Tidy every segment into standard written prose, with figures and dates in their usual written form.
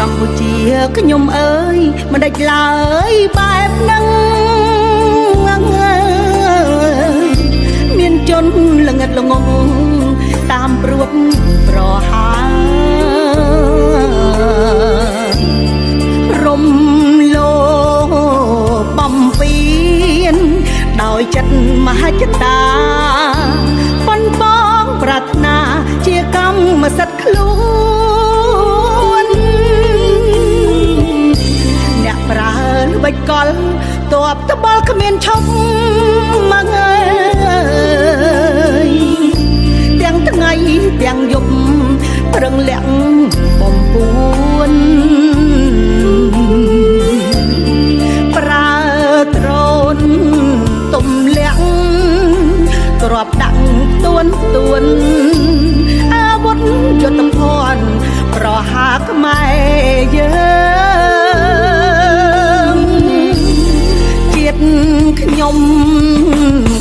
កម្ពុជាខ្ញុំអើយមិនដេចឡើយបែបហ្នឹងមានជនល្ងិតល្ងងតាមព្រួតប្រហារំលោបំពេញដោយចិត្តមហិច្ឆតាប៉ុនបងប្រាថ្នាជាកម្មសិទ្ធិខ្លួនអ្នកប្រើល្បិចកលតបត្បល់គ្មានឈប់មកអើយទាំងថ្ងៃទាំងយប់ប្រឹងលាក់បំពួនប្រើដ្រូនទុំលាក់ក្របដាក់ទួនអាវុធយុទ្ធភ័ណ្ឌប្រហារខ្មែរយើងជាតិខ្ញុំ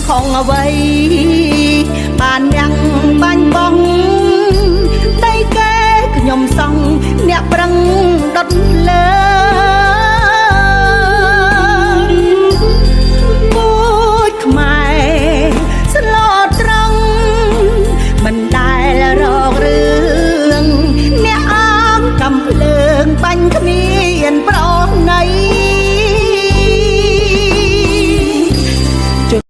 ខំអ្វីបានយ៉ាងបាញ់បងដីកែខ្ញុំសង់អ្នកប្រឹងដុតលើ